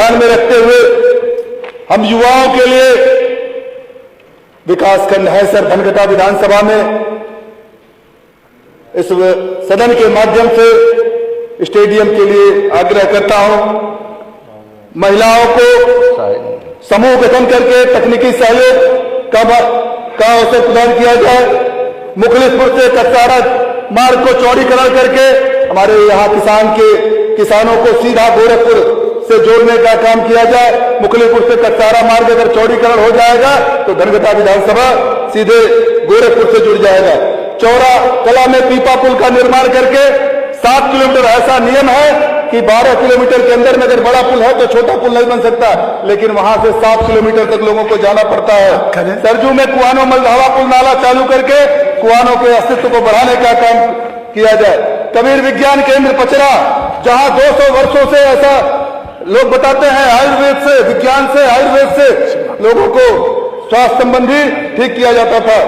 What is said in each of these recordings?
ध्यान में रखते हुए हम युवाओं के लिए विकासखंड हैसर धनघटा विधानसभा में इस सदन के माध्यम से स्टेडियम के लिए आग्रह करता हूं। महिलाओं को समूह गठन करके तकनीकी सहयोग का अवसर प्रदान किया जाए। मुखलिसपुर से कसारा मार्ग को चौड़ीकरण करके हमारे यहाँ किसानों को सीधा गोरखपुर से जोड़ने का काम किया जाए। मुखलिसपुर से कसारा मार्ग अगर चौड़ीकरण हो जाएगा तो धनघटा विधानसभा सीधे गोरखपुर से जुड़ जाएगा। चौरा कला में पीपा पुल का निर्माण करके 7 किलोमीटर, ऐसा नियम है कि 12 किलोमीटर के अंदर में अगर बड़ा पुल है तो छोटा पुल नहीं बन सकता, लेकिन वहां से 7 किलोमीटर तक लोगों को जाना पड़ता है। सरजू में कुआनो मलधावा पुल नाला चालू करके कुआनों के अस्तित्व को बढ़ाने का काम किया जाए। कबीर विज्ञान केंद्र पचरा, जहां 200 वर्षों से ऐसा लोग बताते हैं आयुर्वेद से, विज्ञान से, आयुर्वेद से लोगों को स्वास्थ्य संबंधी ठीक किया जाता था।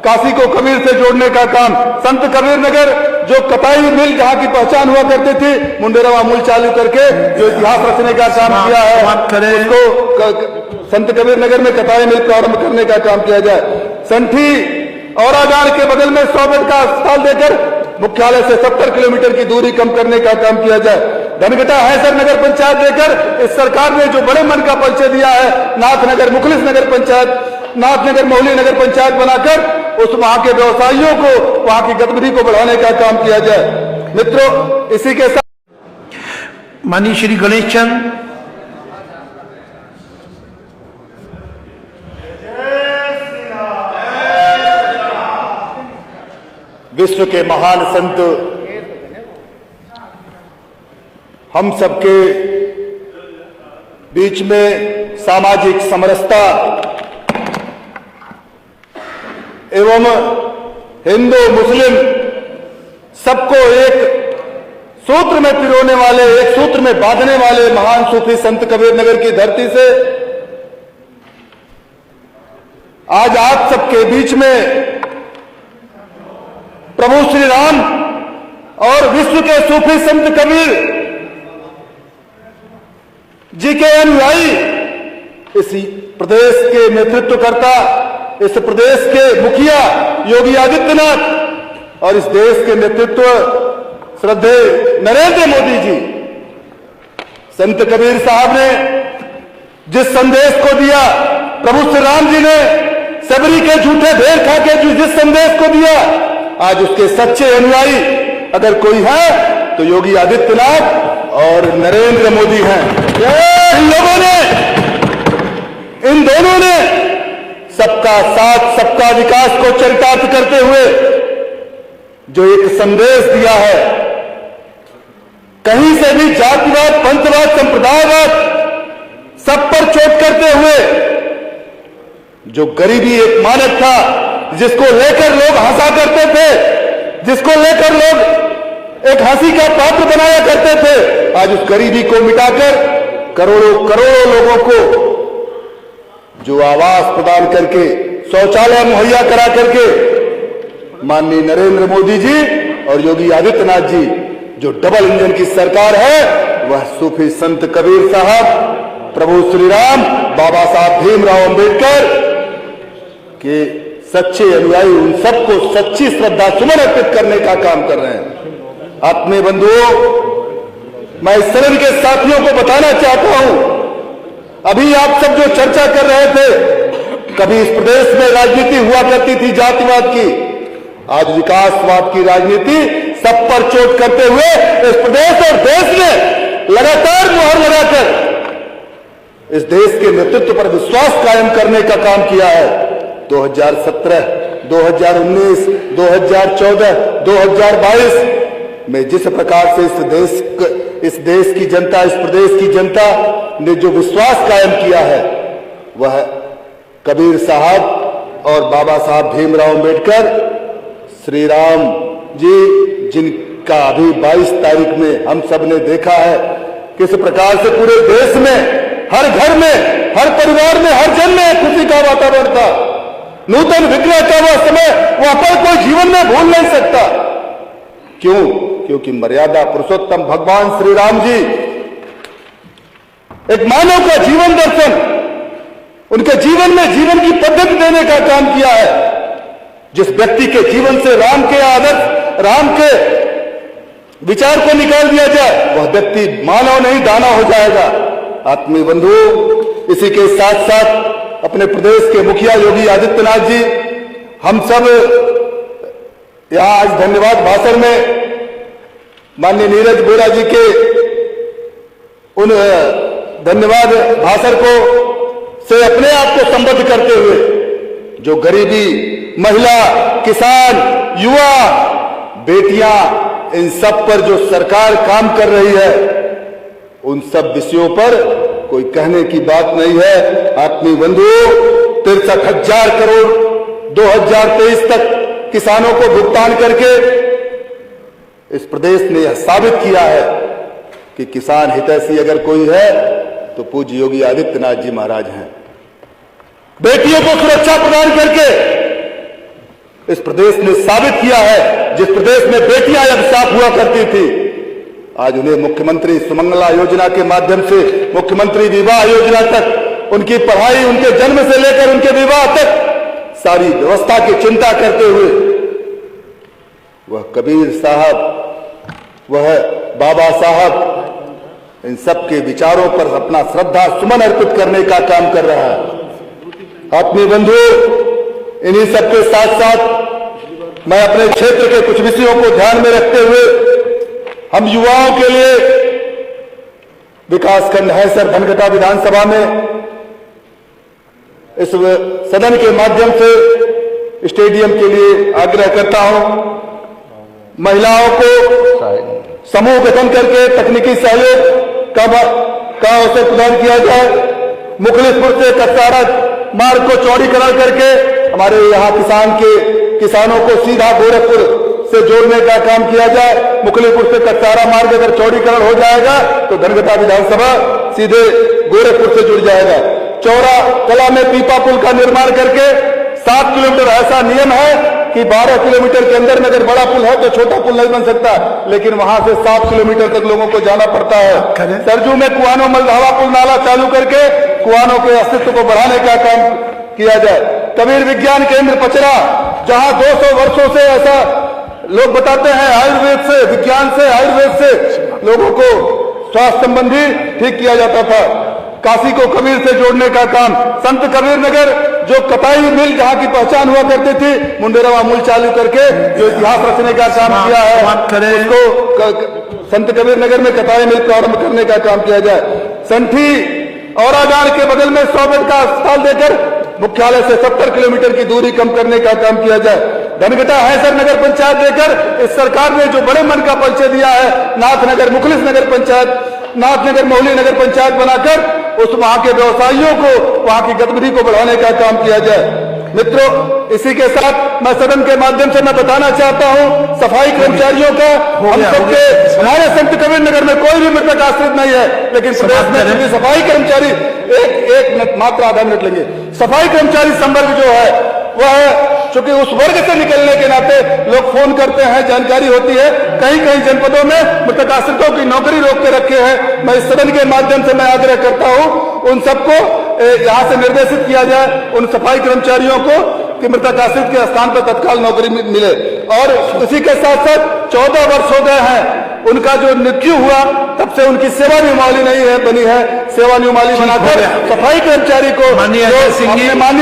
काशी को कबीर से जोड़ने का काम, संत कबीर नगर जो कताई मिल जहां की पहचान हुआ करती थी, मुंडेरवा मूल चालू करके जो इतिहास रचने का काम किया है, उसको संत कबीर नगर में कताई मिल प्रारंभ करने का काम किया जाए। संठी औरागाड़ के बगल में 100 बेड का अस्पताल देकर मुख्यालय से 70 किलोमीटर की दूरी कम करने का काम किया जाए। धनघटा हैसर नगर पंचायत देकर इस सरकार ने जो बड़े मन का परिचय दिया है, नाथनगर मुखलिस नगर पंचायत, नाथनगर मोहली नगर पंचायत बनाकर उस वहां के व्यवसायियों को, वहां की गतिविधि को बढ़ाने का काम किया जाए। मित्रों, इसी के साथ माननीय श्री गणेश चंद विश्व के महान संत हम सबके बीच में सामाजिक समरसता एवं हिंदू मुस्लिम सबको एक सूत्र में पिरोने वाले, एक सूत्र में बांधने वाले महान सूफी संत कबीर नगर की धरती से आज आप सबके बीच में प्रभु श्री राम और विश्व के सूफी संत कबीर जी के अनुयायी, इस प्रदेश के नेतृत्वकर्ता, इस प्रदेश के मुखिया योगी आदित्यनाथ और इस देश के नेतृत्व श्रद्धेय नरेंद्र मोदी जी, संत कबीर साहब ने जिस संदेश को दिया, प्रभु श्री राम जी ने सबरी के झूठे ढेर खा के जिस संदेश को दिया, आज उसके सच्चे अनुयायी अगर कोई है तो योगी आदित्यनाथ और नरेंद्र मोदी हैं। इन लोगों ने, इन दोनों ने सबका साथ, सबका विकास को चरितार्थ करते हुए जो एक संदेश दिया है, कहीं से भी जातिवाद, पंथवाद, संप्रदायवाद सब पर चोट करते हुए जो गरीबी एक मानक था, जिसको लेकर लोग हंसा करते थे, जिसको लेकर लोग एक हंसी का पात्र बनाया करते थे, आज उस गरीबी को मिटाकर करोड़ों करोड़ों लोगों को जो आवास प्रदान करके, शौचालय मुहैया करा करके माननीय नरेंद्र मोदी जी और योगी आदित्यनाथ जी, जो डबल इंजन की सरकार है, वह सूफी संत कबीर साहब, प्रभु श्री राम, बाबा साहब भीमराव अंबेडकर के सच्चे अनुयायी, उन सबको सच्ची श्रद्धा सुमन अर्पित करने का काम कर रहे हैं। आत्मीय बंधुओं, मैं इस सदन के साथियों को बताना चाहता हूं, अभी आप सब जो चर्चा कर रहे थे, कभी इस प्रदेश में राजनीति हुआ करती थी जातिवाद की, आज विकासवाद की राजनीति सब पर चोट करते हुए इस प्रदेश और देश ने लगातार मुहर लगाकर इस देश के नेतृत्व पर विश्वास कायम करने का काम किया है। 2017, 2019, 2014, 2022 में जिस प्रकार से इस देश की जनता, इस प्रदेश की जनता ने जो विश्वास कायम किया है, वह कबीर साहब और बाबा साहब भीमराव अंबेडकर, श्री राम जी, जिनका अभी 22 तारीख में हम सब ने देखा है किस प्रकार से पूरे देश में, हर घर में, हर परिवार में, हर जन में खुशी का वातावरण था। नूतन विग्रह का वह समय, वह पल कोई जीवन में भूल नहीं सकता। क्यों? क्योंकि मर्यादा पुरुषोत्तम भगवान श्री राम जी एक मानव का जीवन दर्शन, उनके जीवन में जीवन की पद्धति देने का काम किया है। जिस व्यक्ति के जीवन से राम के आदर्श, राम के विचार को निकाल दिया जाए, वह व्यक्ति मानव नहीं दानव हो जाएगा। आत्मीय बंधु, इसी के साथ साथ अपने प्रदेश के मुखिया योगी आदित्यनाथ जी, हम सब यहां आज धन्यवाद भाषण में माननीय नीरज बोरा जी के उन धन्यवाद भाषण को से अपने आप को संबद्ध करते हुए, जो गरीबी, महिला, किसान, युवा, बेटियां, इन सब पर जो सरकार काम कर रही है, उन सब विषयों पर कोई कहने की बात नहीं है। आत्मीय बंधु, 63,000 करोड़ 2023 तक किसानों को भुगतान करके इस प्रदेश ने यह साबित किया है कि किसान हितैषी अगर कोई है तो पूज्य योगी आदित्यनाथ जी महाराज हैं। बेटियों को सुरक्षा प्रदान करके इस प्रदेश ने साबित किया है, जिस प्रदेश में बेटियां अभिशाप हुआ करती थी, आज उन्हें मुख्यमंत्री सुमंगला योजना के माध्यम से मुख्यमंत्री विवाह योजना तक, उनकी पढ़ाई, उनके जन्म से लेकर उनके विवाह तक सारी व्यवस्था की चिंता करते हुए वह कबीर साहब, वह बाबा साहब, इन सब के विचारों पर अपना श्रद्धा सुमन अर्पित करने का काम कर रहा है। आत्मीय बंधु, इन्हीं सबके साथ साथ मैं अपने क्षेत्र के कुछ विषयों को ध्यान में रखते हुए हम युवाओं के लिए विकासखंड हैसर धनघटा विधानसभा में इस सदन के माध्यम से स्टेडियम के लिए आग्रह करता हूं। महिलाओं को समूह गठन करके तकनीकी सहयोग का अवसर प्रदान किया जाए। मुखलिसपुर से कसारा मार्ग को चौड़ीकरण करके हमारे यहाँ किसानों को सीधा गोरखपुर से जोड़ने का काम किया जाए। मुखलिसपुर से कसारा मार्ग अगर चौड़ीकरण हो जाएगा तो धनघटा विधानसभा सीधे गोरखपुर से जुड़ जाएगा। चौरा कला में पीपा पुल का निर्माण करके 7 किलोमीटर, ऐसा नियम है कि 12 किलोमीटर के अंदर में अगर बड़ा पुल है तो छोटा पुल नहीं बन सकता, लेकिन वहां से 7 किलोमीटर तक लोगों को जाना पड़ता है। सरजू में कुआनो मलधावा पुल नाला चालू करके कुआनों के अस्तित्व को बढ़ाने का काम किया जाए। कबीर विज्ञान केंद्र पचरा, जहां 200 वर्षों से ऐसा लोग बताते हैं, आयुर्वेद से, विज्ञान से, आयुर्वेद से लोगों को स्वास्थ्य संबंधी ठीक किया जाता था। काशी को कबीर से जोड़ने का काम, संत कबीर नगर जो कताई मिल जहां की पहचान हुआ करती थी, मुंडेरवा मूल चालू करके जो इतिहास रचने का काम किया है, उसको संत कबीर नगर में कताई मिल प्रारंभ करने का काम किया जाए। संठी औरागाड़ के बगल में 100 बेड का अस्पताल देकर मुख्यालय से 70 किलोमीटर की दूरी कम करने का काम किया जाए। धनघटा हैसर नगर पंचायत देकर इस सरकार ने जो बड़े मन का परिचय दिया है, नाथनगर मुखलिस नगर पंचायत, नाथनगर मोहली नगर पंचायत बनाकर उस वहां के व्यवसायियों को, वहां की गतिविधि को बढ़ाने का काम किया जाए। मित्रों, इसी के साथ मैं सदन के माध्यम से मैं बताना चाहता हूं, सफाई कर्मचारियों का हम सबके, हमारे संत कबीर नगर में कोई भी मृतक आश्रित नहीं है, लेकिन प्रदेश में सभी सफाई कर्मचारी, एक मिनट मात्र, आधा मिनट लेंगे। सफाई कर्मचारी संवर्ग जो है वह चूंकि उस वर्ग से निकलने के नाते लोग फोन करते हैं, जानकारी होती है, कहीं कहीं जनपदों में मृतक आश्रितों की नौकरी रोक के रखे हैं। मैं इस सदन के माध्यम से मैं आग्रह करता हूं उन सबको यहां से निर्देशित किया जाए, उन सफाई कर्मचारियों को, कि मृतक आश्रित के स्थान पर तत्काल नौकरी मिले। और उसी के साथ साथ 14 वर्ष हो गए हैं उनका जो मृत्यु हुआ, तब से उनकी सेवा नियमावली नहीं है बनी है। सेवा नियमावली बनाकर सफाई कर्मचारी को माननीय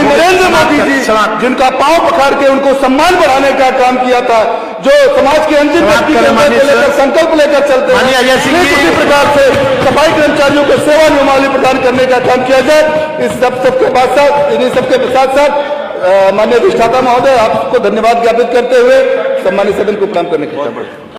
नरेंद्र मोदी जी जिनका पांव पखाड़ के उनको सम्मान बढ़ाने का काम किया था, जो समाज के अंतिम व्यक्ति को लेकर संकल्प लेकर चलते हैं, उसी प्रकार से सफाई कर्मचारियों को सेवा नियमावली प्रदान करने का काम किया जाए। इस सबके बाद साथ, इन्हीं सबके साथ साथ माननीय अधिष्ठाता महोदय, आपको धन्यवाद ज्ञापित करते हुए सम्मानित सदन को प्रणाम करने की